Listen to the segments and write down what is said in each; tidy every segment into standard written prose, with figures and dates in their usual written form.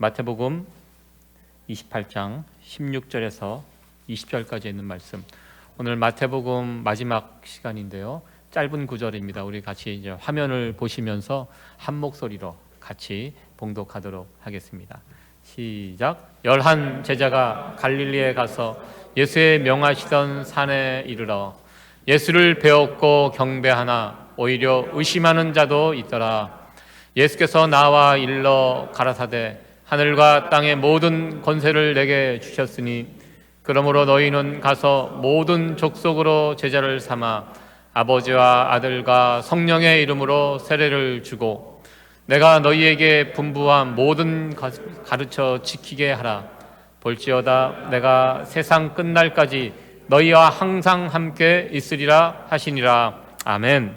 마태복음 28장 16절에서 20절까지 있는 말씀. 오늘 마태복음 마지막 시간인데요. 짧은 구절입니다. 우리 같이 이제 화면을 보시면서 한 목소리로 같이 봉독하도록 하겠습니다. 시작. 11 제자가 갈릴리에 가서 예수의 명하시던 산에 이르러 예수를 배웠고 경배하나 오히려 의심하는 자도 있더라. 예수께서 나와 일러 가라사대 하늘과 땅의 모든 권세를 내게 주셨으니 그러므로 너희는 가서 모든 족속으로 제자를 삼아 아버지와 아들과 성령의 이름으로 세례를 주고 내가 너희에게 분부한 모든 가르쳐 지키게 하라. 볼지어다 내가 세상 끝날까지 너희와 항상 함께 있으리라 하시니라. 아멘.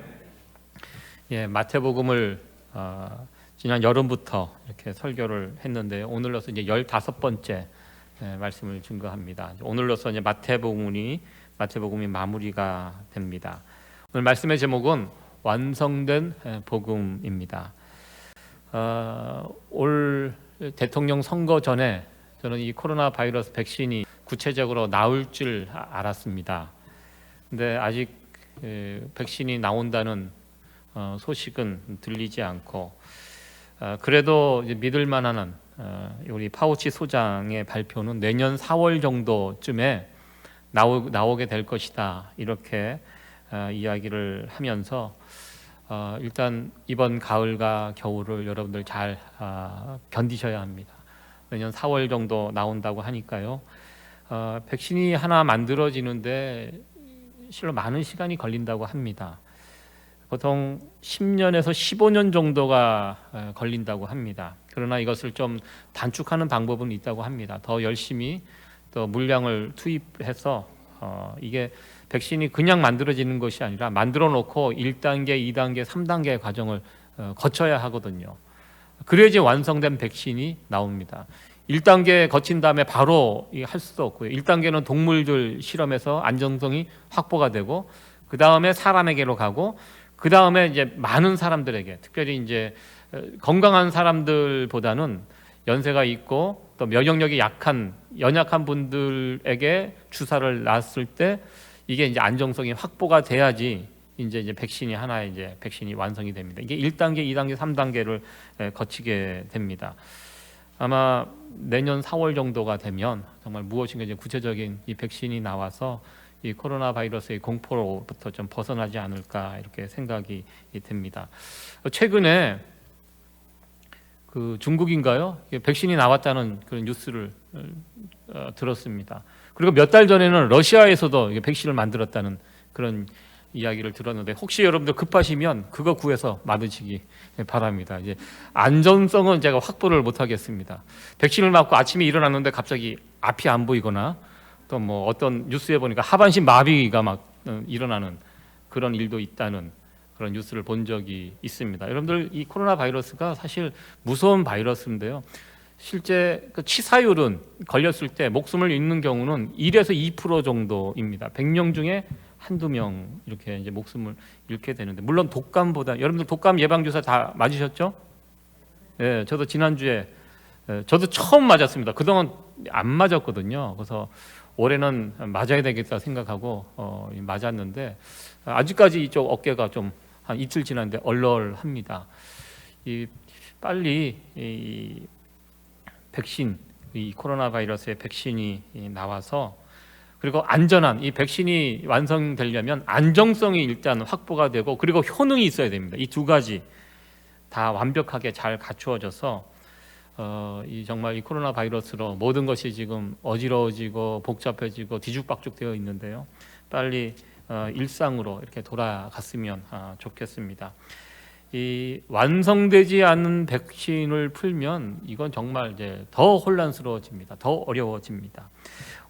예, 마태복음을 지난 여름부터 이렇게 설교를 했는데 오늘로서 이제 15번째 말씀을 증거합니다. 오늘로서 이제 마태복음이 마무리가 됩니다. 오늘 말씀의 제목은 완성된 복음입니다. 올 대통령 선거 전에 저는 이 코로나 바이러스 백신이 구체적으로 나올 줄 알았습니다. 근데 아직 백신이 나온다는 소식은 들리지 않고 그래도 이제 믿을 만한 우리 파우치 소장의 발표는 내년 4월 정도쯤에 나오게 될 것이다 이렇게 이야기를 하면서 일단 이번 가을과 겨울을 여러분들 잘 견디셔야 합니다. 내년 4월 정도 나온다고 하니까요. 백신이 하나 만들어지는데 실로 많은 시간이 걸린다고 합니다. 보통 10년에서 15년 정도가 걸린다고 합니다. 그러나 이것을 좀 단축하는 방법은 있다고 합니다. 더 열심히 또 물량을 투입해서 이게 백신이 그냥 만들어지는 것이 아니라 만들어 놓고 1단계, 2단계, 3단계의 과정을 거쳐야 하거든요. 그래야지 완성된 백신이 나옵니다. 1단계 거친 다음에 바로 할 수도 없고요. 1단계는 동물들 실험에서 안정성이 확보가 되고 그 다음에 사람에게로 가고 그 다음에 이제 많은 사람들에게, 특별히 이제 건강한 사람들보다는 연세가 있고 또 면역력이 연약한 분들에게 주사를 놨을 때 이게 이제 안정성이 확보가 돼야지 이제 백신이 백신이 완성이 됩니다. 이게 1단계, 2단계, 3단계를 거치게 됩니다. 아마 내년 4월 정도가 되면 정말 무엇인가 이제 구체적인 이 백신이 나와서 이 코로나 바이러스의 공포로부터 좀 벗어나지 않을까 이렇게 생각이 됩니다. 최근에 그 중국인가요? 백신이 나왔다는 그런 뉴스를 들었습니다. 그리고 몇 달 전에는 러시아에서도 백신을 만들었다는 그런 이야기를 들었는데 혹시 여러분들 급하시면 그거 구해서 맞으시기 바랍니다. 이제 안전성은 제가 확보를 못 하겠습니다. 백신을 맞고 아침에 일어났는데 갑자기 앞이 안 보이거나 또 뭐 어떤 뉴스에 보니까 하반신 마비가 막 일어나는 그런 일도 있다는 그런 뉴스를 본 적이 있습니다. 여러분들 이 코로나 바이러스가 사실 무서운 바이러스인데요. 실제 그 치사율은 걸렸을 때 목숨을 잃는 경우는 1에서 2% 정도입니다. 100명 중에 한두 명 이렇게 이제 목숨을 잃게 되는데 물론 독감보다 여러분들 독감 예방 주사 다 맞으셨죠? 예, 저도 지난주에 저도 처음 맞았습니다. 그동안 안 맞았거든요. 그래서 올해는 맞아야 되겠다 생각하고 맞았는데 아직까지 이쪽 어깨가 좀 한 이틀 지났는데 얼얼합니다. 빨리 이 백신, 이 코로나 바이러스의 백신이 나와서 그리고 안전한 이 백신이 완성되려면 안정성이 일단 확보가 되고 그리고 효능이 있어야 됩니다. 이 두 가지 다 완벽하게 잘 갖추어져서 정말 이 코로나 바이러스로 모든 것이 지금 어지러워지고 복잡해지고 뒤죽박죽 되어 있는데요. 빨리 일상으로 이렇게 돌아갔으면 좋겠습니다. 이 완성되지 않은 백신을 풀면 이건 정말 이제 더 혼란스러워집니다. 더 어려워집니다.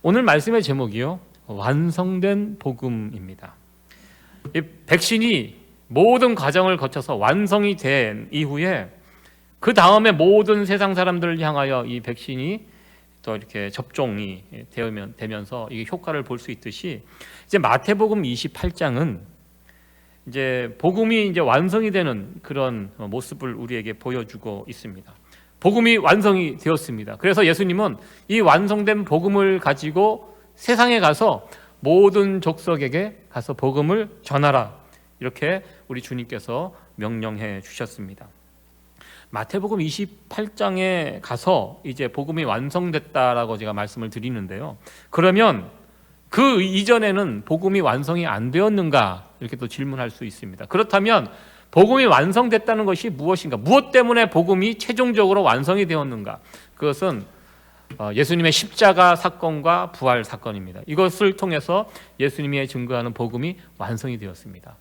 오늘 말씀의 제목이요, 완성된 복음입니다. 이 백신이 모든 과정을 거쳐서 완성이 된 이후에 그 다음에 모든 세상 사람들을 향하여 이 백신이 또 이렇게 접종이 되면서 이게 효과를 볼 수 있듯이 이제 마태복음 28장은 이제 복음이 이제 완성이 되는 그런 모습을 우리에게 보여주고 있습니다. 복음이 완성이 되었습니다. 그래서 예수님은 이 완성된 복음을 가지고 세상에 가서 모든 족속에게 가서 복음을 전하라, 이렇게 우리 주님께서 명령해 주셨습니다. 마태복음 28장에 가서 이제 복음이 완성됐다라고 제가 말씀을 드리는데요, 그러면 그 이전에는 복음이 완성이 안 되었는가, 이렇게 또 질문할 수 있습니다. 그렇다면 복음이 완성됐다는 것이 무엇인가? 무엇 때문에 복음이 최종적으로 완성이 되었는가? 그것은 예수님의 십자가 사건과 부활 사건입니다. 이것을 통해서 예수님이 증거하는 복음이 완성이 되었습니다.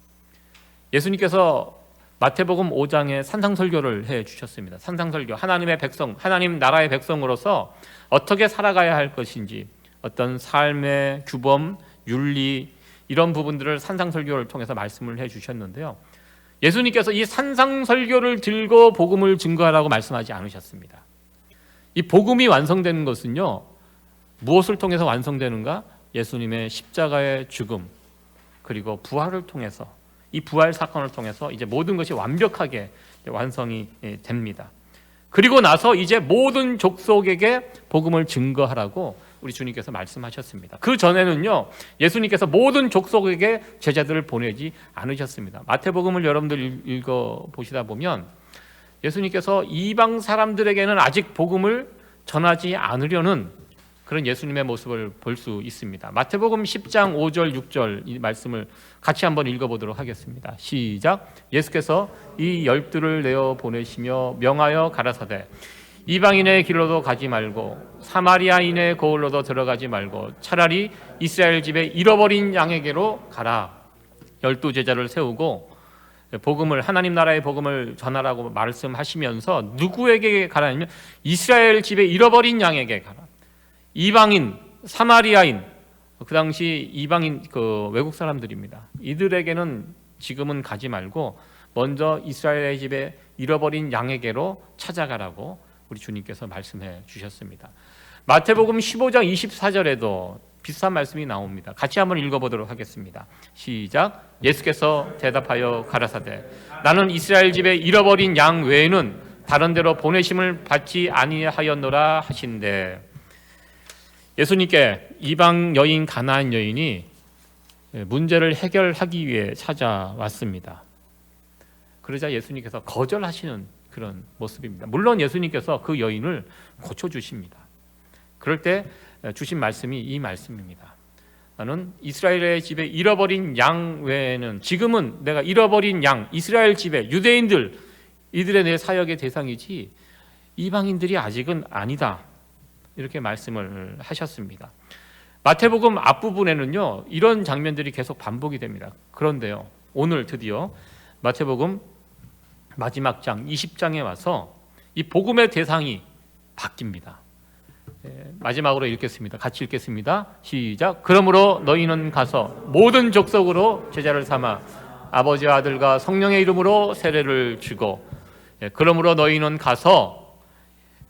예수님께서 마태복음 5장에 산상설교를 해 주셨습니다. 산상설교, 하나님의 백성, 하나님 나라의 백성으로서 어떻게 살아가야 할 것인지, 어떤 삶의 규범, 윤리, 이런 부분들을 산상설교를 통해서 말씀을 해 주셨는데요, 예수님께서 이 산상설교를 들고 복음을 증거하라고 말씀하지 않으셨습니다. 이 복음이 완성되는 것은요, 무엇을 통해서 완성되는가? 예수님의 십자가의 죽음, 그리고 부활을 통해서, 이 부활 사건을 통해서 이제 모든 것이 완벽하게 완성이 됩니다. 그리고 나서 이제 모든 족속에게 복음을 증거하라고 우리 주님께서 말씀하셨습니다. 그 전에는요, 예수님께서 모든 족속에게 제자들을 보내지 않으셨습니다. 마태복음을 여러분들 읽어 보시다 보면 예수님께서 이방 사람들에게는 아직 복음을 전하지 않으려는 그런 예수님의 모습을 볼 수 있습니다. 마태복음 10장 5절 6절 이 말씀을 같이 한번 읽어보도록 하겠습니다. 시작. 예수께서 이 12를 내어 보내시며 명하여 가라사대 이방인의 길로도 가지 말고 사마리아인의 거울로도 들어가지 말고 차라리 이스라엘 집에 잃어버린 양에게로 가라. 12제자를 세우고 복음을, 하나님 나라의 복음을 전하라고 말씀하시면서 누구에게 가라냐면 이스라엘 집에 잃어버린 양에게 가라. 이방인, 사마리아인, 그 당시 이방인, 외국 사람들입니다. 이들에게는 지금은 가지 말고 먼저 이스라엘 집에 잃어버린 양에게로 찾아가라고 우리 주님께서 말씀해 주셨습니다. 마태복음 15장 24절에도 비슷한 말씀이 나옵니다. 같이 한번 읽어보도록 하겠습니다. 시작. 예수께서 대답하여 가라사대 나는 이스라엘 집에 잃어버린 양 외에는 다른 데로 보내심을 받지 아니하였노라 하신대. 예수님께 이방 여인 가나안 여인이 문제를 해결하기 위해 찾아왔습니다. 그러자 예수님께서 거절하시는 그런 모습입니다. 물론 예수님께서 그 여인을 고쳐주십니다. 그럴 때 주신 말씀이 이 말씀입니다. 나는 이스라엘의 집에 잃어버린 양 외에는, 지금은 내가 잃어버린 양, 이스라엘 집에 유대인들, 이들의 내 사역의 대상이지 이방인들이 아직은 아니다, 이렇게 말씀을 하셨습니다. 마태복음 앞부분에는요, 이런 장면들이 계속 반복이 됩니다. 그런데요, 오늘 드디어 마태복음 마지막 장 20장에 와서 이 복음의 대상이 바뀝니다. 마지막으로 읽겠습니다. 같이 읽겠습니다. 시작. 그러므로 너희는 가서 모든 족속으로 제자를 삼아 아버지와 아들과 성령의 이름으로 세례를 주고, 그러므로 너희는 가서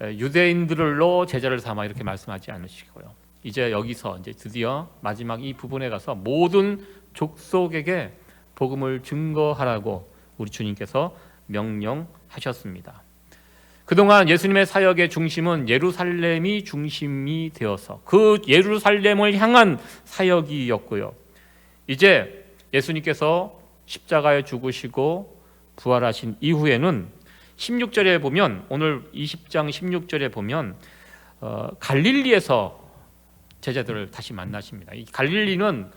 유대인들로 제자를 삼아, 이렇게 말씀하지 않으시고요, 이제 여기서 이제 드디어 마지막 이 부분에 가서 모든 족속에게 복음을 증거하라고 우리 주님께서 명령하셨습니다. 그동안 예수님의 사역의 중심은 예루살렘이 중심이 되어서 그 예루살렘을 향한 사역이었고요, 이제 예수님께서 십자가에 죽으시고 부활하신 이후에는 16절에 보면, 오늘 20장 16절에 보면 갈릴리에서 제자들을 다시 만나십니다. 이 갈릴리는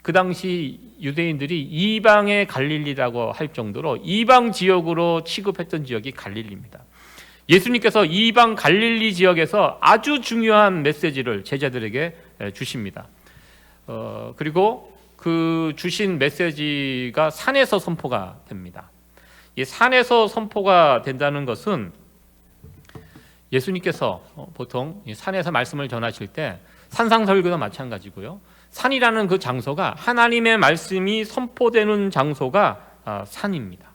그 당시 유대인들이 이방의 갈릴리라고 할 정도로 이방 지역으로 취급했던 지역이 갈릴리입니다. 예수님께서 이방 갈릴리 지역에서 아주 중요한 메시지를 제자들에게 주십니다. 그리고 그 주신 메시지가 산에서 선포가 됩니다. 이 산에서 선포가 된다는 것은 예수님께서 보통 산에서 말씀을 전하실 때 산상설교도 마찬가지고요, 산이라는 그 장소가, 하나님의 말씀이 선포되는 장소가 산입니다.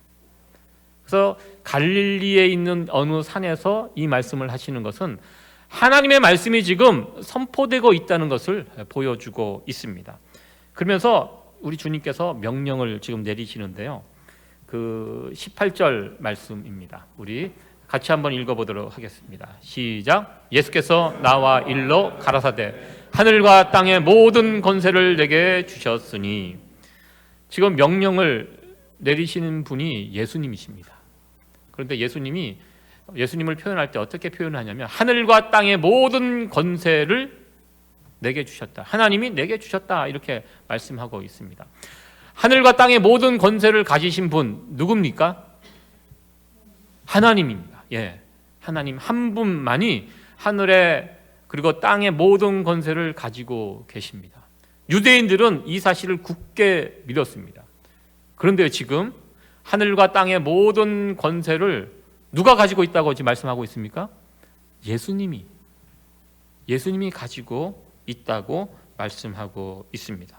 그래서 갈릴리에 있는 어느 산에서 이 말씀을 하시는 것은 하나님의 말씀이 지금 선포되고 있다는 것을 보여주고 있습니다. 그러면서 우리 주님께서 명령을 지금 내리시는데요, 그 18절 말씀입니다. 우리 같이 한번 읽어보도록 하겠습니다. 시작. 예수께서 나와 일러 가라사대 하늘과 땅의 모든 권세를 내게 주셨으니. 지금 명령을 내리시는 분이 예수님이십니다. 그런데 예수님을 표현할 때 어떻게 표현하냐면 하늘과 땅의 모든 권세를 내게 주셨다. 하나님이 내게 주셨다. 이렇게 말씀하고 있습니다. 하늘과 땅의 모든 권세를 가지신 분 누굽니까? 하나님입니다. 예, 하나님 한 분만이 하늘에 그리고 땅의 모든 권세를 가지고 계십니다. 유대인들은 이 사실을 굳게 믿었습니다. 그런데 지금 하늘과 땅의 모든 권세를 누가 가지고 있다고 지금 말씀하고 있습니까? 예수님이 가지고 있다고 말씀하고 있습니다.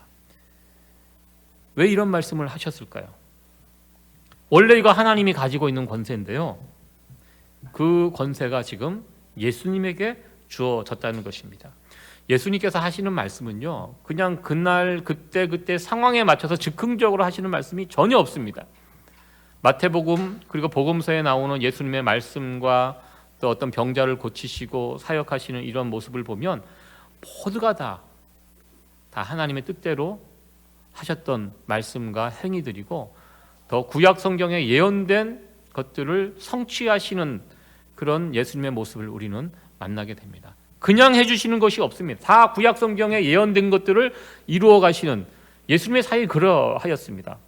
왜 이런 말씀을 하셨을까요? 원래 이거 하나님이 가지고 있는 권세인데요, 그 권세가 지금 예수님에게 주어졌다는 것입니다. 예수님께서 하시는 말씀은요, 그냥 그날 그때 상황에 맞춰서 즉흥적으로 하시는 말씀이 전혀 없습니다. 마태복음 그리고 복음서에 나오는 예수님의 말씀과 또 어떤 병자를 고치시고 사역하시는 이런 모습을 보면 모두가 다 하나님의 뜻대로 하셨던 말씀과 행위들이고, 더 구약 성경에 예언된 것들을 성취하시는 그런 예수님의 모습을 우리는 만나게 됩니다. 그냥 해주시는 것이 없습니다. 다 구약 성경에 예언된 것들을 이루어 가시는 예수님의 사역이 그러하였습니다.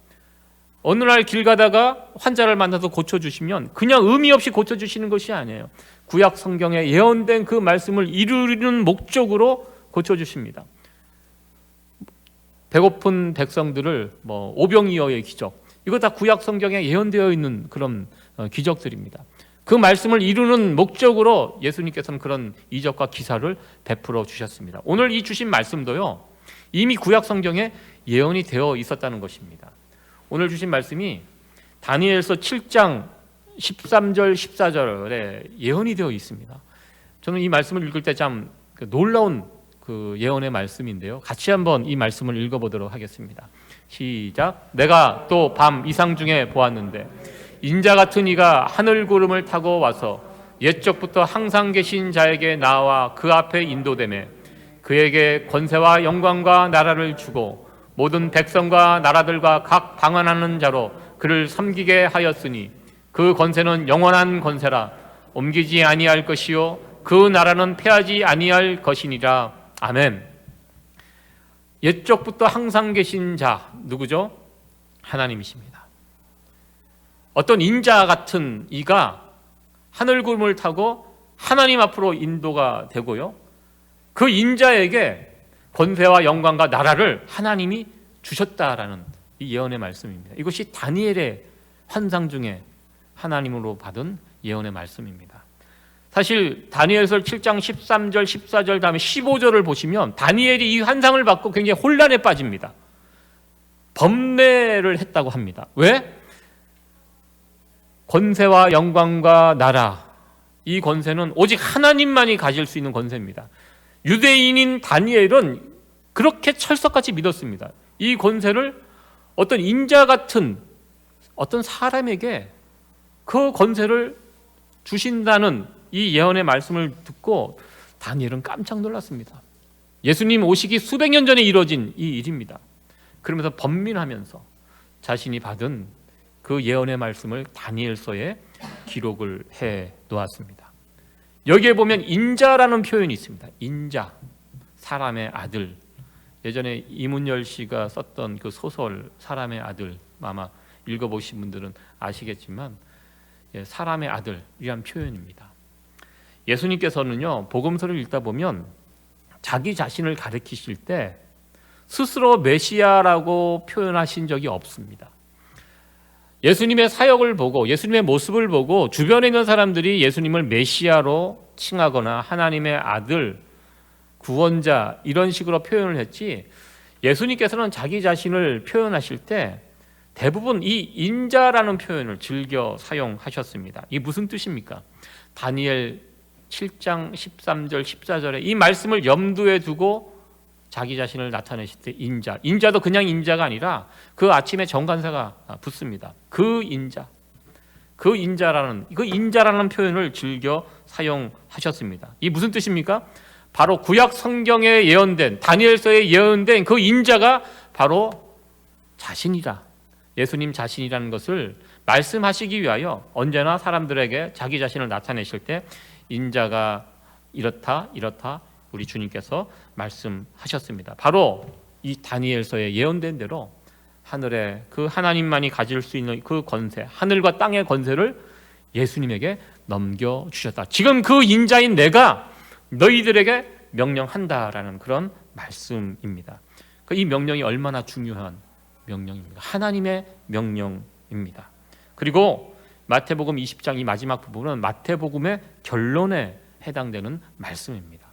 어느 날 길 가다가 환자를 만나서 고쳐주시면 그냥 의미 없이 고쳐주시는 것이 아니에요. 구약 성경에 예언된 그 말씀을 이루는 목적으로 고쳐주십니다. 배고픈 백성들을 오병이어의 기적, 이거 다 구약 성경에 예언되어 있는 그런 기적들입니다. 그 말씀을 이루는 목적으로 예수님께서는 그런 이적과 기사를 베풀어 주셨습니다. 오늘 이 주신 말씀도요, 이미 구약 성경에 예언이 되어 있었다는 것입니다. 오늘 주신 말씀이 다니엘서 7장 13절 14절에 예언이 되어 있습니다. 저는 이 말씀을 읽을 때 참 놀라운 그 예언의 말씀인데요, 같이 한번 이 말씀을 읽어보도록 하겠습니다. 시작. 내가 또 밤 이상 중에 보았는데 인자 같은 이가 하늘 구름을 타고 와서 옛적부터 항상 계신 자에게 나와 그 앞에 인도되매 그에게 권세와 영광과 나라를 주고 모든 백성과 나라들과 각 방언하는 자로 그를 섬기게 하였으니 그 권세는 영원한 권세라 옮기지 아니할 것이요 그 나라는 패하지 아니할 것이니라. 아멘. 옛적부터 항상 계신 자 누구죠? 하나님이십니다. 어떤 인자 같은 이가 하늘 구름을 타고 하나님 앞으로 인도가 되고요, 그 인자에게 권세와 영광과 나라를 하나님이 주셨다라는 이 예언의 말씀입니다. 이것이 다니엘의 환상 중에 하나님으로 받은 예언의 말씀입니다. 사실 다니엘서 7장 13절 14절 다음에 15절을 보시면 다니엘이 이 환상을 받고 굉장히 혼란에 빠집니다. 범례를 했다고 합니다. 왜? 권세와 영광과 나라, 이 권세는 오직 하나님만이 가질 수 있는 권세입니다. 유대인인 다니엘은 그렇게 철석같이 믿었습니다. 이 권세를 어떤 인자 같은 어떤 사람에게 그 권세를 주신다는 이 예언의 말씀을 듣고 다니엘은 깜짝 놀랐습니다. 예수님 오시기 수백 년 전에 이루어진 이 일입니다. 그러면서 번민하면서 자신이 받은 그 예언의 말씀을 다니엘서에 기록을 해 놓았습니다. 여기에 보면 인자라는 표현이 있습니다. 인자, 사람의 아들. 예전에 이문열 씨가 썼던 그 소설 사람의 아들, 아마 읽어보신 분들은 아시겠지만 사람의 아들이란 표현입니다. 예수님께서는요, 복음서를 읽다 보면 자기 자신을 가리키실 때 스스로 메시아라고 표현하신 적이 없습니다. 예수님의 사역을 보고 예수님의 모습을 보고 주변에 있는 사람들이 예수님을 메시아로 칭하거나 하나님의 아들, 구원자 이런 식으로 표현을 했지, 예수님께서는 자기 자신을 표현하실 때 대부분 이 인자라는 표현을 즐겨 사용하셨습니다. 이게 무슨 뜻입니까? 다니엘 7장 13절 14절에 이 말씀을 염두에 두고 자기 자신을 나타내실 때 인자, 인자도 그냥 인자가 아니라 그 아침에 정관사가 붙습니다. 그 인자, 그 인자라는 표현을 즐겨 사용하셨습니다. 이 무슨 뜻입니까? 바로 구약 성경에 예언된, 다니엘서에 예언된 그 인자가 바로 자신이라, 예수님 자신이라는 것을 말씀하시기 위하여 언제나 사람들에게 자기 자신을 나타내실 때 인자가 이렇다 우리 주님께서 말씀하셨습니다. 바로 이 다니엘서에 예언된 대로 하늘에 그 하나님만이 가질 수 있는 그 권세, 하늘과 땅의 권세를 예수님에게 넘겨주셨다. 지금 그 인자인 내가 너희들에게 명령한다라는 그런 말씀입니다. 이 명령이 얼마나 중요한 명령입니까? 하나님의 명령입니다. 그리고 마태복음 20장 이 마지막 부분은 마태복음의 결론에 해당되는 말씀입니다.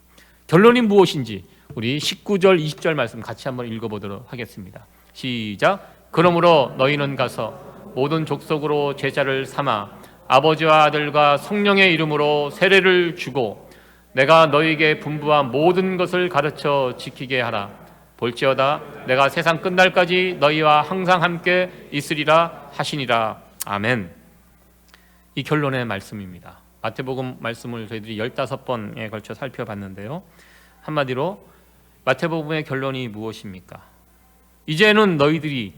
결론이 무엇인지 우리 19절 20절 말씀 같이 한번 읽어보도록 하겠습니다. 시작. 그러므로 너희는 가서 모든 족속으로 제자를 삼아 아버지와 아들과 성령의 이름으로 세례를 주고 내가 너희에게 분부한 모든 것을 가르쳐 지키게 하라. 볼지어다 내가 세상 끝날까지 너희와 항상 함께 있으리라 하시니라. 아멘. 이 결론의 말씀입니다. 마태복음 말씀을 저희들이 15번에 걸쳐 살펴봤는데요. 한마디로 마태복음의 결론이 무엇입니까? 이제는 너희들이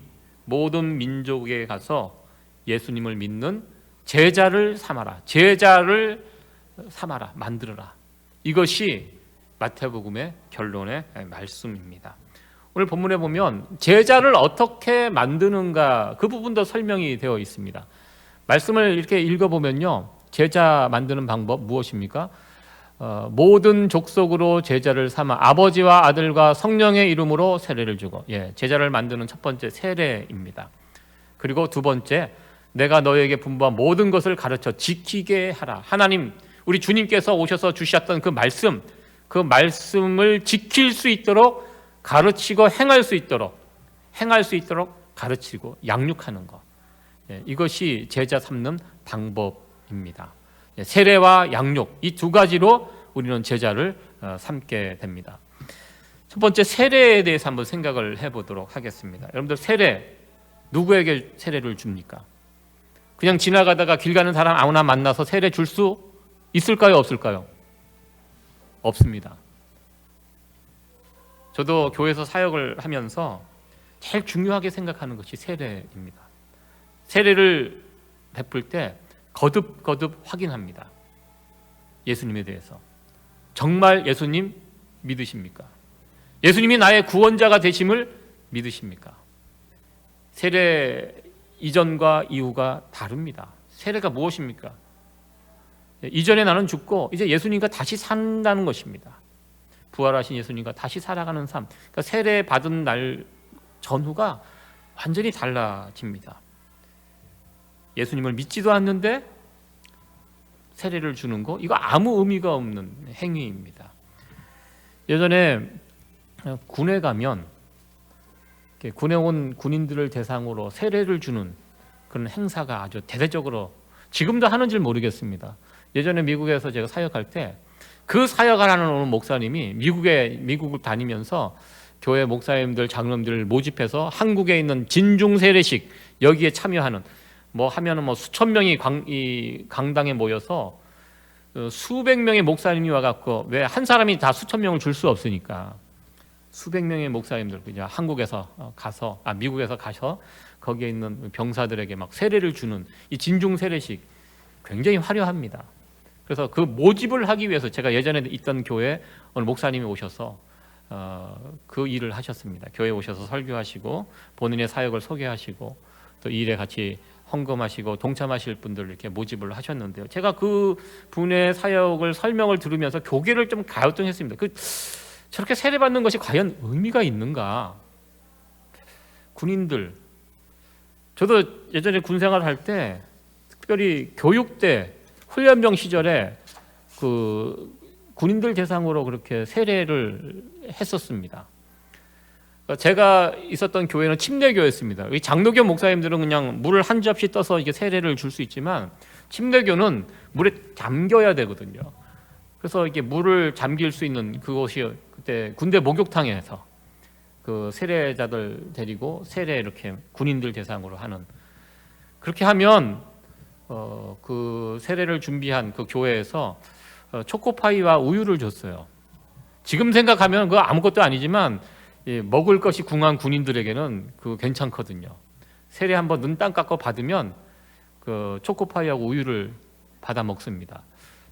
모든 민족에 가서 예수님을 믿는 제자를 삼아라. 제자를 삼아라. 만들어라. 이것이 마태복음의 결론의 말씀입니다. 오늘 본문에 보면 제자를 어떻게 만드는가 그 부분도 설명이 되어 있습니다. 말씀을 이렇게 읽어보면요. 제자 만드는 방법 무엇입니까? 모든 족속으로 제자를 삼아 아버지와 아들과 성령의 이름으로 세례를 주고, 제자를 만드는 첫 번째 세례입니다. 그리고 두 번째, 내가 너에게 분부한 모든 것을 가르쳐 지키게 하라. 하나님, 우리 주님께서 오셔서 주셨던 그 말씀을 지킬 수 있도록 가르치고 행할 수 있도록 가르치고 양육하는 것. 이것이 제자 삼는 방법입니다. 세례와 양육 이 두 가지로 우리는 제자를 삼게 됩니다. 첫 번째 세례에 대해서 한번 생각을 해보도록 하겠습니다. 여러분들 세례 누구에게 세례를 줍니까? 그냥 지나가다가 길 가는 사람 아무나 만나서 세례 줄 수 있을까요? 없을까요? 없습니다. 저도 교회에서 사역을 하면서 제일 중요하게 생각하는 것이 세례입니다. 세례를 베풀 때 거듭 확인합니다. 예수님에 대해서. 정말 예수님 믿으십니까? 예수님이 나의 구원자가 되심을 믿으십니까? 세례 이전과 이후가 다릅니다. 세례가 무엇입니까? 이전에 나는 죽고 이제 예수님과 다시 산다는 것입니다. 부활하신 예수님과 다시 살아가는 삶. 그러니까 세례 받은 날 전후가 완전히 달라집니다. 예수님을 믿지도 않는데 세례를 주는 거 이거 아무 의미가 없는 행위입니다. 예전에 군에 가면 군에 온 군인들을 대상으로 세례를 주는 그런 행사가 아주 대대적으로 지금도 하는지 모르겠습니다. 예전에 미국에서 제가 사역할 때 그 사역을 하는 목사님이 미국을 다니면서 교회 목사님들 장로님들을 모집해서 한국에 있는 진중 세례식 여기에 참여하는 하면은 수천 명이 강당에 모여서 수백 명의 목사님이 와갖고 왜 한 사람이 다 수천 명을 줄 수 없으니까 수백 명의 목사님들 그냥 미국에서 가서 거기에 있는 병사들에게 막 세례를 주는 이 진중 세례식 굉장히 화려합니다. 그래서 그 모집을 하기 위해서 제가 예전에 있던 교회 어느 목사님이 오셔서 그 일을 하셨습니다. 교회에 오셔서 설교하시고 본인의 사역을 소개하시고 또 이 일에 같이 헌금하시고 동참하실 분들을 이렇게 모집을 하셨는데요. 제가 그 분의 사역을 설명을 들으면서 교계를 좀 갸우뚱했습니다. 저렇게 세례받는 것이 과연 의미가 있는가? 군인들, 저도 예전에 군 생활할 때 특별히 교육대 훈련병 시절에 그 군인들 대상으로 그렇게 세례를 했었습니다. 제가 있었던 교회는 침례교였습니다. 장로교 목사님들은 그냥 물을 한 접시 떠서 이게 세례를 줄 수 있지만 침례교는 물에 잠겨야 되거든요. 그래서 이게 물을 잠길 수 있는 그곳이 그때 군대 목욕탕에서 그 세례자들 데리고 세례 이렇게 군인들 대상으로 하는 그렇게 하면 그 세례를 준비한 그 교회에서 초코파이와 우유를 줬어요. 지금 생각하면 그거 아무것도 아니지만 먹을 것이 궁한 군인들에게는 그 괜찮거든요. 세례 한번 눈 땅 깎고 받으면 그 초코파이하고 우유를 받아 먹습니다.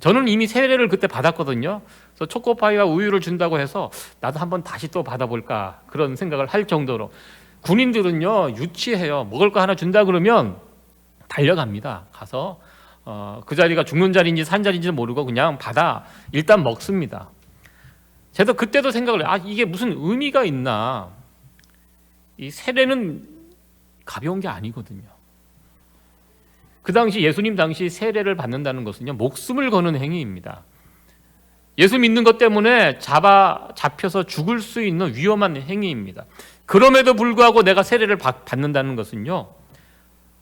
저는 이미 세례를 그때 받았거든요. 그래서 초코파이와 우유를 준다고 해서 나도 한번 다시 또 받아볼까 그런 생각을 할 정도로. 군인들은요 유치해요. 먹을 거 하나 준다 그러면 달려갑니다. 가서 그 자리가 죽는 자리인지 산 자리인지 모르고 그냥 받아 일단 먹습니다. 제가 그때도 생각을 해요. 이게 무슨 의미가 있나. 이 세례는 가벼운 게 아니거든요. 그 당시 예수님 당시 세례를 받는다는 것은요 목숨을 거는 행위입니다. 예수 믿는 것 때문에 잡혀서 죽을 수 있는 위험한 행위입니다. 그럼에도 불구하고 내가 세례를 받는다는 것은요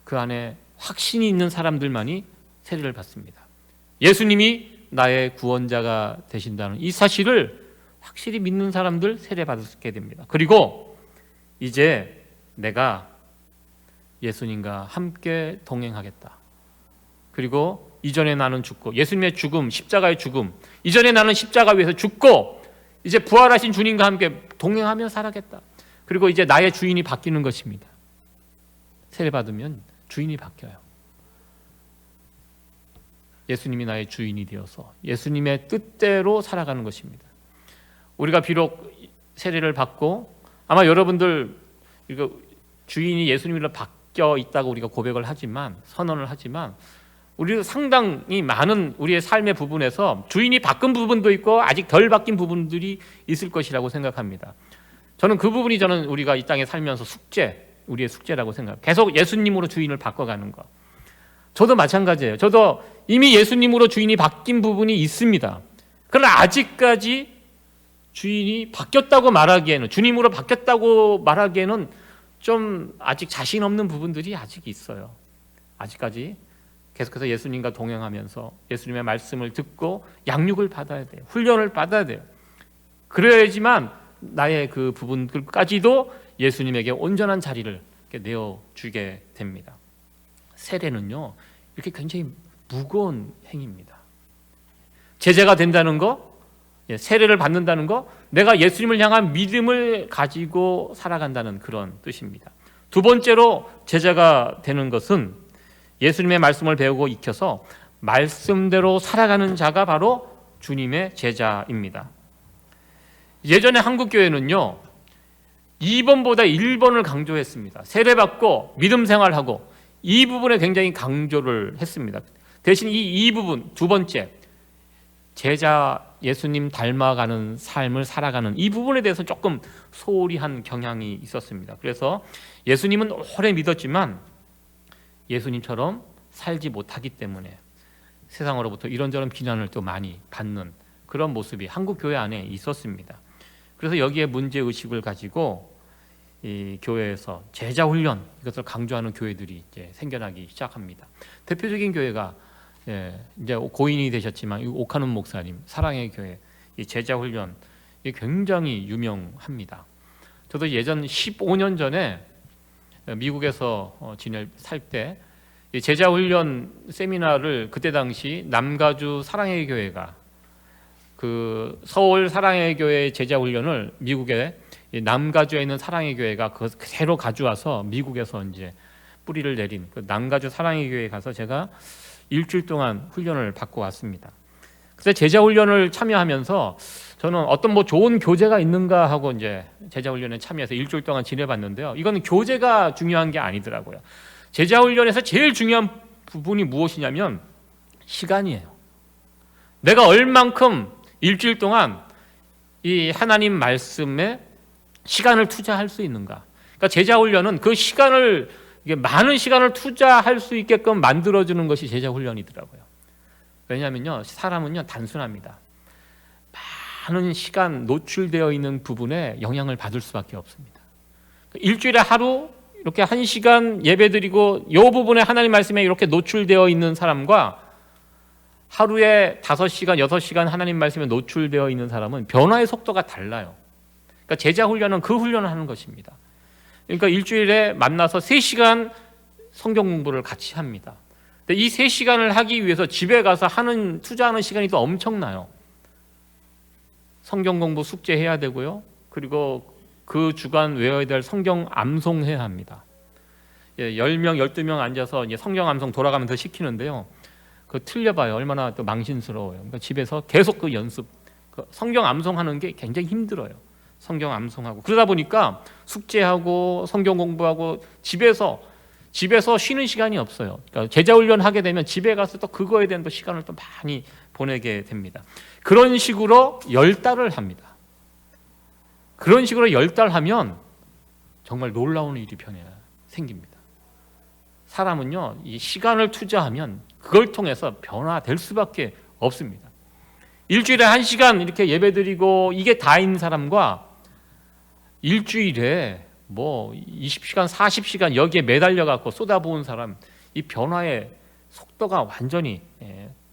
그 안에 확신이 있는 사람들만이 세례를 받습니다. 예수님이 나의 구원자가 되신다는 이 사실을 확실히 믿는 사람들 세례 받게 됩니다. 그리고 이제 내가 예수님과 함께 동행하겠다. 그리고 이전에 나는 죽고 예수님의 죽음, 십자가의 죽음, 이전에 나는 십자가 위에서 죽고 이제 부활하신 주님과 함께 동행하며 살아겠다. 그리고 이제 나의 주인이 바뀌는 것입니다. 세례 받으면 주인이 바뀌어요. 예수님이 나의 주인이 되어서 예수님의 뜻대로 살아가는 것입니다. 우리가 비록 세례를 받고 아마 여러분들 이거 주인이 예수님으로 바뀌어 있다고 우리가 고백을 하지만 선언을 하지만 우리도 상당히 많은 우리의 삶의 부분에서 주인이 바뀐 부분도 있고 아직 덜 바뀐 부분들이 있을 것이라고 생각합니다. 저는 그 부분이 우리가 이 땅에 살면서 우리의 숙제라고 생각해요. 계속 예수님으로 주인을 바꿔가는 것. 저도 마찬가지예요. 저도 이미 예수님으로 주인이 바뀐 부분이 있습니다. 그러나 아직까지 주인이 바뀌었다고 말하기에는 주님으로 바뀌었다고 말하기에는 좀 아직 자신 없는 부분들이 아직 있어요. 아직까지 계속해서 예수님과 동행하면서 예수님의 말씀을 듣고 양육을 받아야 돼요. 훈련을 받아야 돼요. 그래야지만 나의 그 부분까지도 예수님에게 온전한 자리를 내어주게 됩니다. 세례는요 이렇게 굉장히 무거운 행위입니다. 제자가 된다는 거, 세례를 받는다는 거, 내가 예수님을 향한 믿음을 가지고 살아간다는 그런 뜻입니다. 두 번째로 제자가 되는 것은 예수님의 말씀을 배우고 익혀서 말씀대로 살아가는 자가 바로 주님의 제자입니다. 예전에 한국교회는요 2번보다 1번을 강조했습니다. 세례받고 믿음 생활하고 이 부분에 굉장히 강조를 했습니다. 대신 이 부분, 두 번째 제자 예수님 닮아가는 삶을 살아가는 이 부분에 대해서 조금 소홀히 한 경향이 있었습니다. 그래서 예수님은 오래 믿었지만 예수님처럼 살지 못하기 때문에 세상으로부터 이런저런 비난을 또 많이 받는 그런 모습이 한국 교회 안에 있었습니다. 그래서 여기에 문제의식을 가지고 이 교회에서 제자 훈련 이것을 강조하는 교회들이 이제 생겨나기 시작합니다. 대표적인 교회가 이제 고인이 되셨지만 오카눈 목사님 사랑의 교회 이 제자 훈련 굉장히 유명합니다. 저도 예전 15년 전에 미국에서 살 때 제자 훈련 세미나를 그때 당시 남가주 사랑의 교회가 그 서울 사랑의 교회 제자 훈련을 미국의 남가주에 있는 사랑의 교회가 새로 가져와서 미국에서 이제 뿌리를 내린 그 남가주 사랑의 교회에 가서 제가 일주일 동안 훈련을 받고 왔습니다. 그때 제자 훈련을 참여하면서 저는 어떤 좋은 교재가 있는가 하고 이제 제자 훈련에 참여해서 일주일 동안 지내봤는데요. 이건 교재가 중요한 게 아니더라고요. 제자 훈련에서 제일 중요한 부분이 무엇이냐면 시간이에요. 내가 얼만큼 일주일 동안 이 하나님 말씀에 시간을 투자할 수 있는가. 그러니까 제자 훈련은 그 시간을 많은 시간을 투자할 수 있게끔 만들어주는 것이 제자 훈련이더라고요. 왜냐하면요 사람은요 단순합니다. 많은 시간 노출되어 있는 부분에 영향을 받을 수밖에 없습니다. 일주일에 하루 이렇게 1시간 예배드리고 이 부분에 하나님 말씀에 이렇게 노출되어 있는 사람과 하루에 5시간, 6시간 하나님 말씀에 노출되어 있는 사람은 변화의 속도가 달라요. 그러니까 제자 훈련은 그 훈련을 하는 것입니다. 그러니까 일주일에 만나서 3시간 성경 공부를 같이 합니다. 근데 이 3시간을 하기 위해서 집에 가서 투자하는 시간이 또 엄청나요. 성경 공부 숙제해야 되고요. 그리고 그 주간 외워야 될 성경 암송해야 합니다. 10명, 12명 앉아서 이제 성경 암송 돌아가면서 시키는데요. 그거 틀려봐요. 얼마나 또 망신스러워요. 그러니까 집에서 계속 그 연습, 성경 암송하는 게 굉장히 힘들어요. 성경 암송하고 그러다 보니까 숙제하고 성경 공부하고 집에서 쉬는 시간이 없어요. 그러니까 제자 훈련 하게 되면 집에 가서 또 그거에 대한 또 시간을 또 많이 보내게 됩니다. 그런 식으로 10달을 합니다. 그런 식으로 10달 하면 정말 놀라운 일이 생깁니다. 사람은요, 이 시간을 투자하면 그걸 통해서 변화될 수밖에 없습니다. 일주일에 1시간 이렇게 예배드리고 이게 다인 사람과 일주일에 뭐 20시간, 40시간 여기에 매달려 갖고 쏟아부은 사람, 이 변화의 속도가 완전히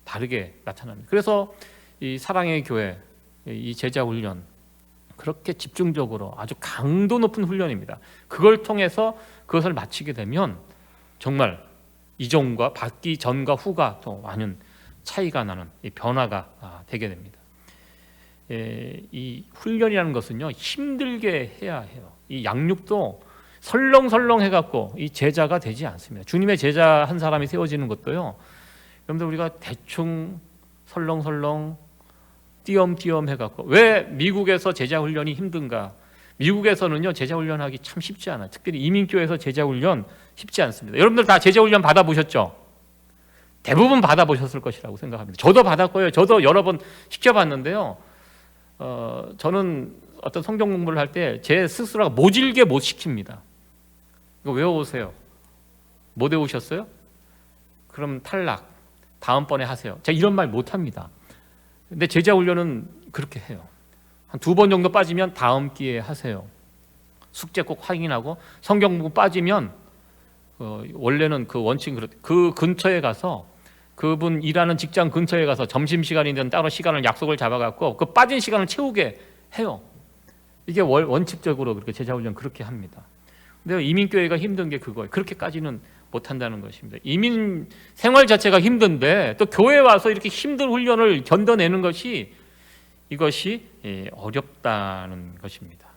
다르게 나타납니다. 그래서 이 사랑의 교회, 이 제자 훈련 그렇게 집중적으로 아주 강도 높은 훈련입니다. 그걸 통해서 그것을 마치게 되면 정말 이전과 받기 전과 후가 더 많은 차이가 나는 이 변화가 되게 됩니다. 이 훈련이라는 것은요, 힘들게 해야 해요. 이 양육도 설렁설렁 해갖고 이 제자가 되지 않습니다. 주님의 제자 한 사람이 세워지는 것도요, 여러분들 우리가 대충 설렁설렁 띄엄띄엄 해갖고, 왜 미국에서 제자 훈련이 힘든가? 미국에서는요, 제자 훈련하기 참 쉽지 않아요. 특별히 이민교회에서 제자 훈련 쉽지 않습니다. 여러분들 다 제자 훈련 받아보셨죠? 대부분 받아보셨을 것이라고 생각합니다. 저도 받았고요. 저도 여러 번 시켜봤는데요. 저는 어떤 성경 공부를 할 때 제 스스로가 모질게 못 시킵니다. 이거 외워오세요. 못 외우셨어요? 그럼 탈락. 다음번에 하세요. 제가 이런 말 못합니다. 근데 제자 훈련은 그렇게 해요. 한 2번 정도 빠지면 다음 기회에 하세요. 숙제 꼭 확인하고, 성경 공부 빠지면 원래는 그 원칙 그 근처에 가서, 그분 일하는 직장 근처에 가서 점심시간이든 따로 시간을 약속을 잡아갖고 그 빠진 시간을 채우게 해요. 이게 원칙적으로 그렇게 제자훈련 그렇게 합니다. 근데 이민교회가 힘든 게 그거예요. 그렇게까지는 못한다는 것입니다. 이민 생활 자체가 힘든데 또 교회에 와서 이렇게 힘든 훈련을 견뎌내는 이것이 어렵다는 것입니다.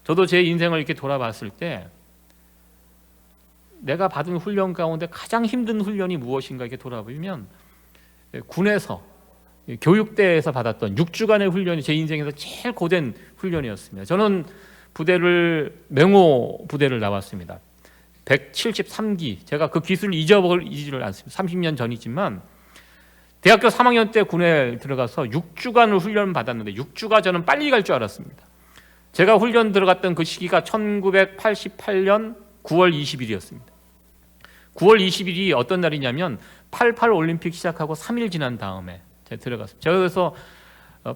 저도 제 인생을 이렇게 돌아봤을 때 내가 받은 훈련 가운데 가장 힘든 훈련이 무엇인가 이렇게 돌아보면, 군에서 교육대에서 받았던 6주간의 훈련이 제 인생에서 제일 고된 훈련이었습니다. 저는 맹호 부대를 나왔습니다. 173기, 제가 그 기술을 잊어버리지를 않습니다. 30년 전이지만 대학교 3학년 때 군에 들어가서 6주간을 훈련 받았는데 6주가 저는 빨리 갈 줄 알았습니다. 제가 훈련 들어갔던 그 시기가 1988년 9월 20일이었습니다. 9월 20일이 어떤 날이냐면 88 올림픽 시작하고 3일 지난 다음에 제가 들어갔습니다. 제가 그래서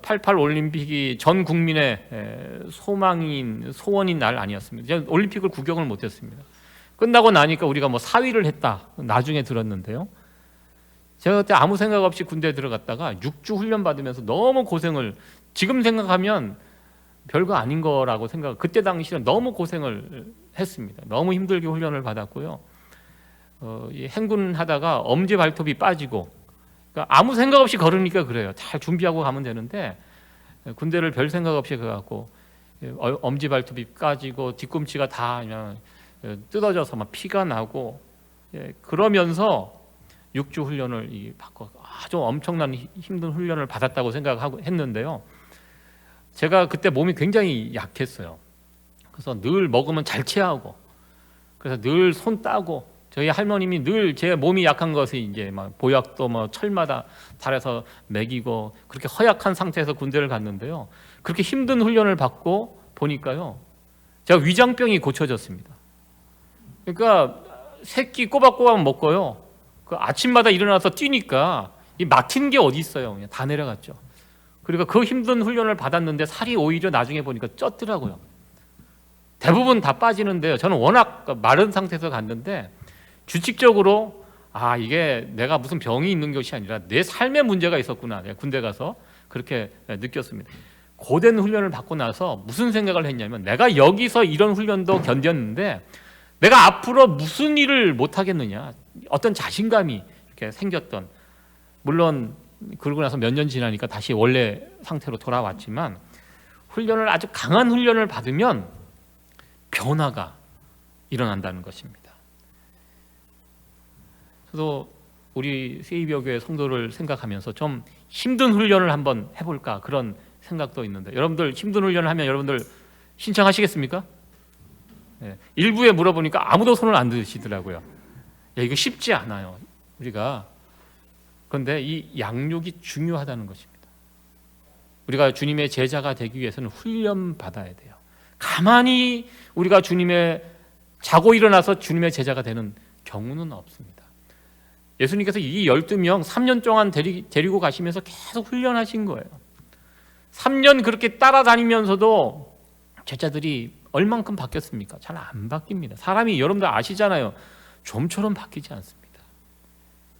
88 올림픽이 전 국민의 소원인 날 아니었습니다. 제가 올림픽을 구경을 못했습니다. 끝나고 나니까 우리가 뭐 사위를 했다 나중에 들었는데요. 제가 그때 아무 생각 없이 군대에 들어갔다가 6주 훈련 받으면서 너무 고생을, 지금 생각하면 별거 아닌 거라고 그때 당시에 너무 고생을 했습니다. 너무 힘들게 훈련을 받았고요. 행군하다가 엄지 발톱이 빠지고, 그러니까 아무 생각 없이 걸으니까 그래요. 잘 준비하고 가면 되는데 군대를 별 생각 없이 가갖고 엄지 발톱이 까지고 뒤꿈치가 다 그냥 뜯어져서 막 피가 나고, 그러면서 6주 훈련을 받고 아주 엄청난 힘든 훈련을 받았다고 생각했는데요. 제가 그때 몸이 굉장히 약했어요. 그래서 늘 먹으면 잘 체하고, 그래서 늘 손 따고, 저희 할머님이 늘 제 몸이 약한 것이 이제 막 보약도 뭐 철마다 달아서 먹이고, 그렇게 허약한 상태에서 군대를 갔는데요. 그렇게 힘든 훈련을 받고 보니까요, 제가 위장병이 고쳐졌습니다. 그러니까 새끼 꼬박꼬박 먹고요. 그 아침마다 일어나서 뛰니까 이 막힌 게 어디 있어요. 그냥 다 내려갔죠. 그리고 그 힘든 훈련을 받았는데 살이 오히려 나중에 보니까 쪘더라고요. 대부분 다 빠지는데요. 저는 워낙 마른 상태에서 갔는데 규칙적으로 이게 내가 무슨 병이 있는 것이 아니라 내 삶의 문제가 있었구나. 내가 군대 가서 그렇게 느꼈습니다. 고된 훈련을 받고 나서 무슨 생각을 했냐면, 내가 여기서 이런 훈련도 견뎠는데 내가 앞으로 무슨 일을 못하겠느냐, 어떤 자신감이 이렇게 생겼던, 물론 그러고 나서 몇 년 지나니까 다시 원래 상태로 돌아왔지만, 훈련을 아주 강한 훈련을 받으면 변화가 일어난다는 것입니다. 그래서 우리 세이비어교회 성도를 생각하면서 좀 힘든 훈련을 한번 해볼까, 그런 생각도 있는데, 여러분들 힘든 훈련을 하면 여러분들 신청하시겠습니까? 네. 일부에 물어보니까 아무도 손을 안 드시더라고요. 야, 이거 쉽지 않아요, 우리가. 그런데 이 양육이 중요하다는 것입니다. 우리가 주님의 제자가 되기 위해서는 훈련 받아야 돼요. 가만히 우리가 주님의 자고 일어나서 주님의 제자가 되는 경우는 없습니다. 예수님께서 이 12명 3년 동안 데리고 가시면서 계속 훈련하신 거예요. 3년 그렇게 따라다니면서도 제자들이 얼만큼 바뀌었습니까? 잘 안 바뀝니다. 사람이 여러분들 아시잖아요. 좀처럼 바뀌지 않습니다.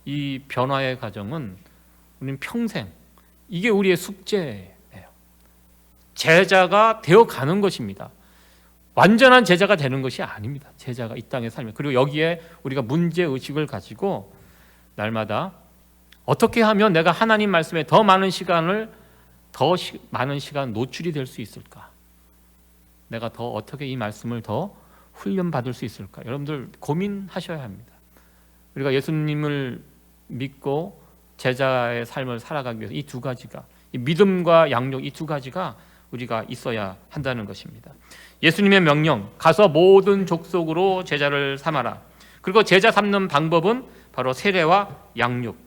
이 변화의 과정은 우리는 평생, 이게 우리의 숙제예요. 제자가 되어가는 것입니다. 완전한 제자가 되는 것이 아닙니다. 제자가 이 땅에 살면. 그리고 여기에 우리가 문제의식을 가지고 날마다 어떻게 하면 내가 하나님 말씀에 더 많은 시간 노출이 될 수 있을까? 내가 더 어떻게 이 말씀을 더 훈련받을 수 있을까? 여러분들 고민하셔야 합니다. 우리가 예수님을 믿고 제자의 삶을 살아가기 위해서 이 두 가지가, 이 믿음과 양육, 이 두 가지가 우리가 있어야 한다는 것입니다. 예수님의 명령, 가서 모든 족속으로 제자를 삼아라. 그리고 제자 삼는 방법은 바로 세례와 양육.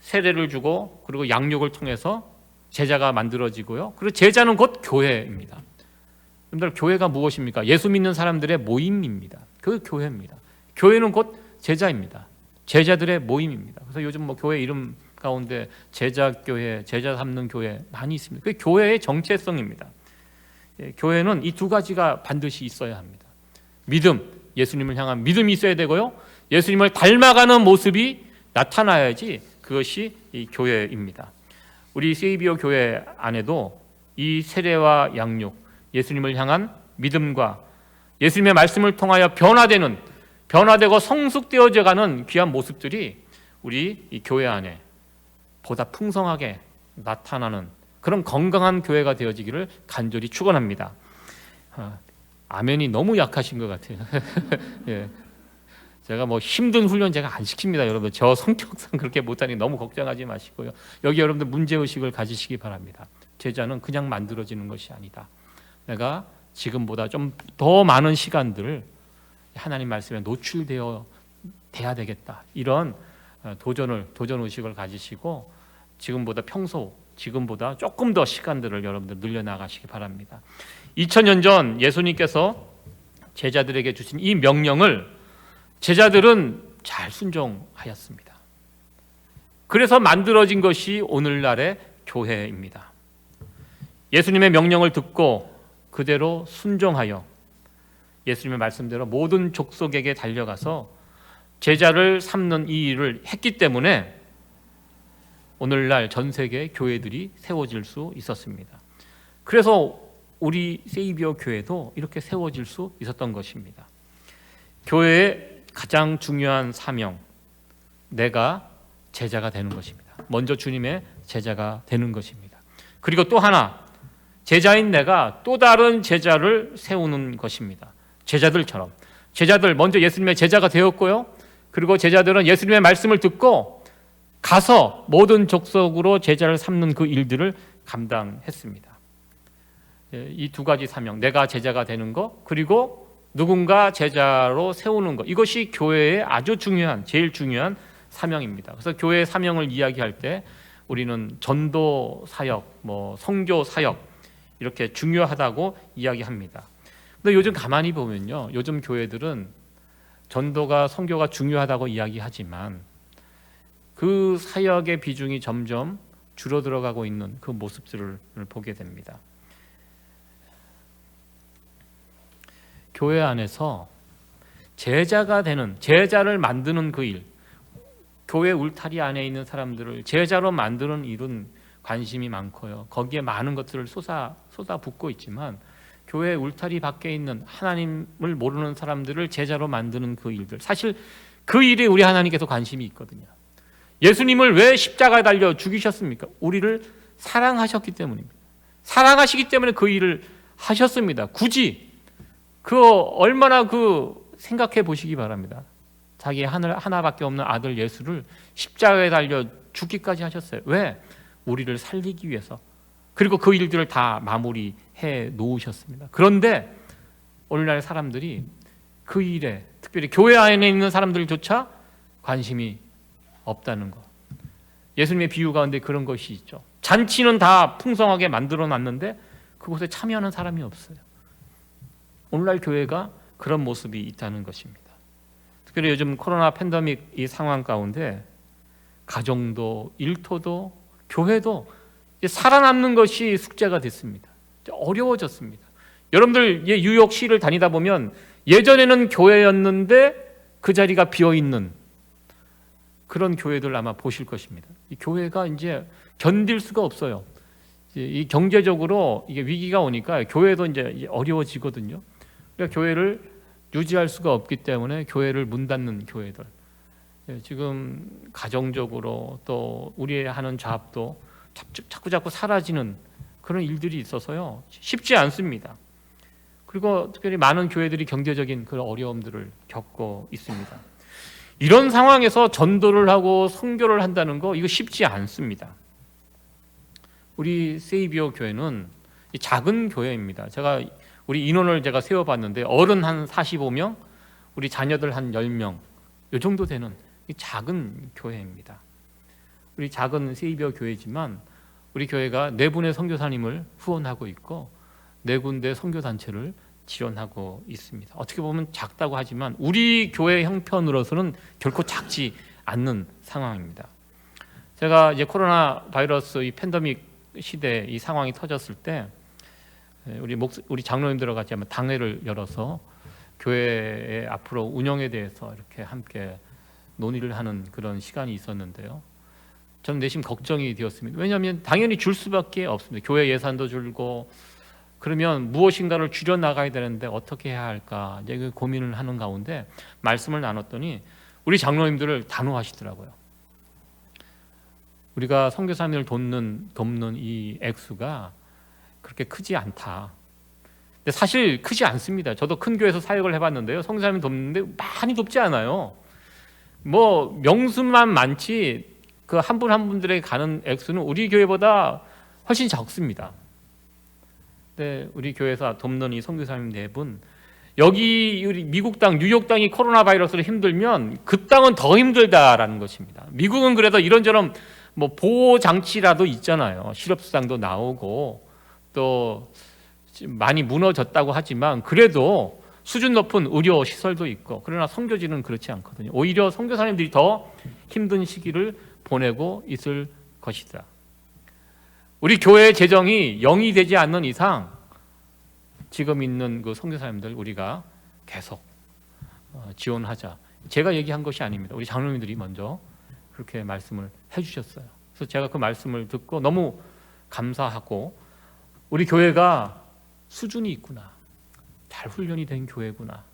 세례를 주고 그리고 양육을 통해서 제자가 만들어지고요. 그리고 제자는 곧 교회입니다. 여러분들, 교회가 무엇입니까? 예수 믿는 사람들의 모임입니다. 그 교회입니다. 교회는 곧 제자입니다. 제자들의 모임입니다. 그래서 요즘 뭐 교회 이름 가운데 제자교회, 제자 삼는 교회 많이 있습니다. 그게 교회의 정체성입니다. 교회는 이 두 가지가 반드시 있어야 합니다. 믿음, 예수님을 향한 믿음이 있어야 되고요. 예수님을 닮아가는 모습이 나타나야지 그것이 이 교회입니다. 우리 세이비어 교회 안에도 이 세례와 양육, 예수님을 향한 믿음과 예수님의 말씀을 통하여 변화되고 성숙되어져 가는 귀한 모습들이 우리 이 교회 안에 보다 풍성하게 나타나는 그런 건강한 교회가 되어지기를 간절히 축원합니다. 아멘이 너무 약하신 것 같아요. 예. 제가 뭐 힘든 훈련 제가 안 시킵니다. 여러분, 저 성격상 그렇게 못하니 너무 걱정하지 마시고요. 여기 여러분들 문제의식을 가지시기 바랍니다. 제자는 그냥 만들어지는 것이 아니다. 내가 지금보다 좀 더 많은 시간들을 하나님 말씀에 노출되어야 되겠다. 이런 도전의식을 가지시고 지금보다 조금 더 시간들을 여러분들 늘려나가시기 바랍니다. 2000년 전 예수님께서 제자들에게 주신 이 명령을 제자들은 잘 순종하였습니다. 그래서 만들어진 것이 오늘날의 교회입니다. 예수님의 명령을 듣고 그대로 순종하여 예수님의 말씀대로 모든 족속에게 달려가서 제자를 삼는 이 일을 했기 때문에 오늘날 전 세계 교회들이 세워질 수 있었습니다. 그래서 우리 세이비어 교회도 이렇게 세워질 수 있었던 것입니다. 교회의 가장 중요한 사명, 내가 제자가 되는 것입니다. 먼저 주님의 제자가 되는 것입니다. 그리고 또 하나, 제자인 내가 또 다른 제자를 세우는 것입니다. 제자들 먼저 예수님의 제자가 되었고요. 그리고 제자들은 예수님의 말씀을 듣고 가서 모든 족속으로 제자를 삼는 그 일들을 감당했습니다. 이 두 가지 사명, 내가 제자가 되는 것, 그리고 누군가 제자로 세우는 것, 이것이 교회의 아주 제일 중요한 사명입니다. 그래서 교회의 사명을 이야기할 때 우리는 전도 사역, 선교 사역 이렇게 중요하다고 이야기합니다. 근데 요즘 가만히 보면요, 요즘 교회들은 전도가 선교가 중요하다고 이야기하지만 그 사역의 비중이 점점 줄어들어가고 있는 그 모습들을 보게 됩니다. 교회 안에서 제자를 만드는 그 일, 교회 울타리 안에 있는 사람들을 제자로 만드는 일은 관심이 많고요. 거기에 많은 것들을 쏟아붓고 있지만 교회 울타리 밖에 있는 하나님을 모르는 사람들을 제자로 만드는 그 일들, 사실 그 일에 우리 하나님께서 관심이 있거든요. 예수님을 왜 십자가에 달려 죽이셨습니까? 우리를 사랑하셨기 때문입니다. 사랑하시기 때문에 그 일을 하셨습니다. 굳이 얼마나 생각해 보시기 바랍니다. 자기 하나밖에 없는 아들 예수를 십자가에 달려 죽기까지 하셨어요. 왜? 우리를 살리기 위해서. 그리고 그 일들을 다 마무리해 놓으셨습니다. 그런데 오늘날 사람들이 그 일에, 특별히 교회 안에 있는 사람들조차 관심이 없다는 것. 예수님의 비유 가운데 그런 것이 있죠. 잔치는 다 풍성하게 만들어 놨는데 그곳에 참여하는 사람이 없어요. 오늘날 교회가 그런 모습이 있다는 것입니다. 특별히 요즘 코로나 팬데믹 이 상황 가운데 가정도 일터도 교회도 이제 살아남는 것이 숙제가 됐습니다. 어려워졌습니다. 여러분들 뉴욕시를 다니다 보면 예전에는 교회였는데 그 자리가 비어있는 그런 교회들 아마 보실 것입니다. 이 교회가 이제 견딜 수가 없어요. 이 경제적으로 이게 위기가 오니까 교회도 이제 어려워지거든요. 그러니까 교회를 유지할 수가 없기 때문에 교회를 문 닫는 교회들. 지금 가정적으로 또 우리 하는 잡도 자꾸 사라지는 그런 일들이 있어서요. 쉽지 않습니다. 그리고 특별히 많은 교회들이 경제적인 그런 어려움들을 겪고 있습니다. 이런 상황에서 전도를 하고 선교를 한다는 거 이거 쉽지 않습니다. 우리 세이비어 교회는 작은 교회입니다. 우리 인원을 제가 세어봤는데 어른 한 45명, 우리 자녀들 한 10명 이 정도 되는 작은 교회입니다. 우리 작은 세이비어 교회지만 우리 교회가 4분의 선교사님을 후원하고 있고 4군데 선교단체를 지원하고 있습니다. 어떻게 보면 작다고 하지만 우리 교회 형편으로서는 결코 작지 않는 상황입니다. 제가 이제 코로나 바이러스 이 팬데믹 시대 이 상황이 터졌을 때 우리 장로님들과 같이 한번 당회를 열어서 교회의 앞으로 운영에 대해서 이렇게 함께 논의를 하는 그런 시간이 있었는데요. 저는 내심 걱정이 되었습니다. 왜냐하면 당연히 줄 수밖에 없습니다. 교회 예산도 줄고 그러면 무엇인가를 줄여 나가야 되는데 어떻게 해야 할까 이제 그 고민을 하는 가운데 말씀을 나눴더니 우리 장로님들을 단호하시더라고요. 우리가 선교사님을 돕는 이 액수가 그렇게 크지 않다. 근데 사실 크지 않습니다. 저도 큰 교회에서 사역을 해봤는데요. 선교사님 돕는데 많이 돕지 않아요. 뭐 명수만 많지 그 한 분 한 분들에게 가는 액수는 우리 교회보다 훨씬 적습니다. 근데 우리 교회에서 돕는 이 선교사님 4분, 여기 우리 미국 땅, 뉴욕 땅이 코로나 바이러스로 힘들면 그 땅은 더 힘들다라는 것입니다. 미국은 그래도 이런저런 뭐 보호 장치라도 있잖아요. 실업수당도 나오고 또 많이 무너졌다고 하지만 그래도 수준 높은 의료 시설도 있고, 그러나 선교지는 그렇지 않거든요. 오히려 선교사님들이 더 힘든 시기를 보내고 있을 것이다. 우리 교회의 재정이 0이 되지 않는 이상 지금 있는 그 선교사님들 우리가 계속 지원하자. 제가 얘기한 것이 아닙니다. 우리 장로님들이 먼저 그렇게 말씀을 해주셨어요. 그래서 제가 그 말씀을 듣고 너무 감사하고, 우리 교회가 수준이 있구나, 잘 훈련이 된 교회구나,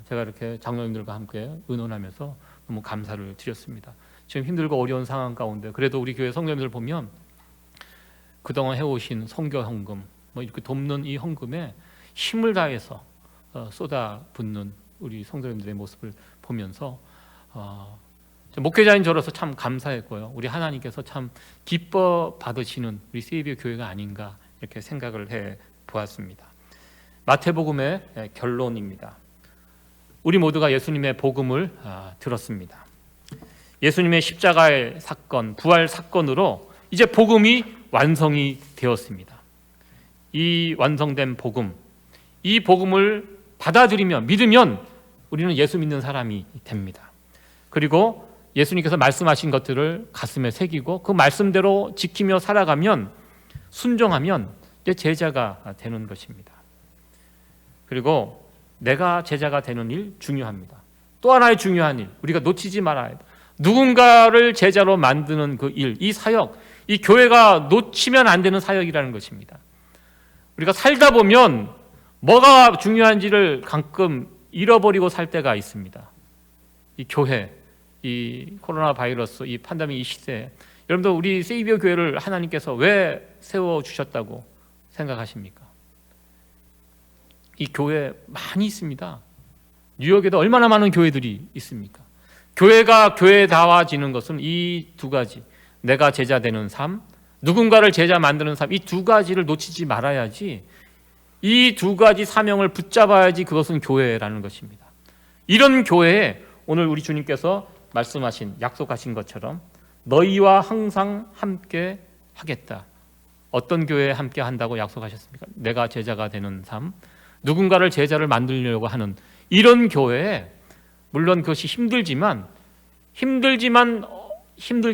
제가 이렇게 장로님들과 함께 의논하면서 너무 감사를 드렸습니다. 지금 힘들고 어려운 상황 가운데 그래도 우리 교회 성도님들 보면 그동안 해오신 선교 헌금, 뭐 이렇게 돕는 이 헌금에 힘을 다해서 쏟아붓는 우리 성도님들의 모습을 보면서 목회자인 저로서 참 감사했고요. 우리 하나님께서 참 기뻐 받으시는 우리 세이비어 교회가 아닌가 이렇게 생각을 해 보았습니다. 마태복음의 결론입니다. 우리 모두가 예수님의 복음을 들었습니다. 예수님의 십자가의 사건, 부활 사건으로 이제 복음이 완성이 되었습니다. 이 완성된 복음, 이 복음을 받아들이며 믿으면 우리는 예수 믿는 사람이 됩니다. 그리고 예수님께서 말씀하신 것들을 가슴에 새기고 그 말씀대로 지키며 살아가면, 순종하면 이제 제자가 되는 것입니다. 그리고 내가 제자가 되는 일 중요합니다. 또 하나의 중요한 일, 우리가 놓치지 말아야 돼. 누군가를 제자로 만드는 그 일, 이 사역, 이 교회가 놓치면 안 되는 사역이라는 것입니다. 우리가 살다 보면 뭐가 중요한지를 가끔 잃어버리고 살 때가 있습니다. 이 교회, 이 코로나 바이러스, 이 팬데믹 이 시대에 여러분들 우리 세이비어 교회를 하나님께서 왜 세워주셨다고 생각하십니까? 이 교회 많이 있습니다. 뉴욕에도 얼마나 많은 교회들이 있습니까? 교회가 교회다워지는 것은 이 두 가지, 내가 제자 되는 삶, 누군가를 제자 만드는 삶, 이 두 가지를 놓치지 말아야지, 이 두 가지 사명을 붙잡아야지 그것은 교회라는 것입니다. 이런 교회에 오늘 우리 주님께서 말씀하신, 약속하신 것처럼 너희와 항상 함께 하겠다. 어떤 교회에 함께 한다고 약속하셨습니까? 내가 제자가 되는 삶, 누군가를 제자를 만들려고 하는 이런 교회에, 물론 그것이 힘들지만 힘들지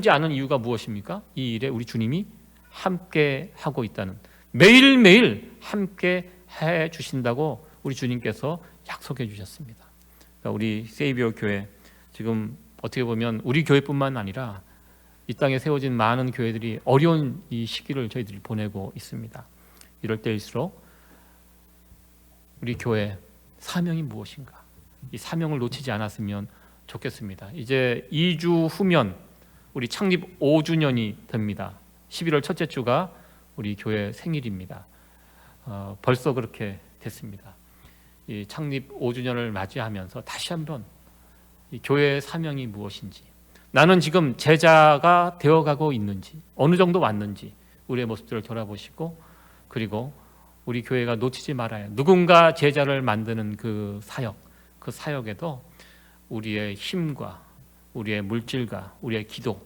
않은 이유가 무엇입니까? 이 일에 우리 주님이 함께 하고 있다는, 매일매일 함께 해 주신다고 우리 주님께서 약속해 주셨습니다. 그러니까 우리 세이비어 교회, 지금 어떻게 보면 우리 교회뿐만 아니라 이 땅에 세워진 많은 교회들이 어려운 이 시기를 저희들이 보내고 있습니다. 이럴 때일수록 우리 교회 사명이 무엇인가, 이 사명을 놓치지 않았으면 좋겠습니다. 이제 2주 후면 우리 창립 5주년이 됩니다. 11월 첫째 주가 우리 교회 생일입니다. 벌써 그렇게 됐습니다. 이 창립 5주년을 맞이하면서 다시 한번 이 교회의 사명이 무엇인지, 나는 지금 제자가 되어가고 있는지, 어느 정도 왔는지 우리의 모습들을 돌아보시고, 그리고 우리 교회가 놓치지 말아야 누군가 제자를 만드는 그 사역에도 우리의 힘과 우리의 물질과 우리의 기도,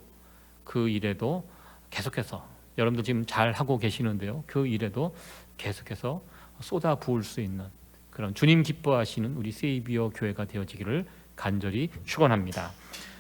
그 일에도 계속해서, 여러분들 지금 잘 하고 계시는데요, 그 일에도 계속해서 쏟아 부을 수 있는 그런 주님 기뻐하시는 우리 세이비어 교회가 되어지기를 간절히 축원합니다.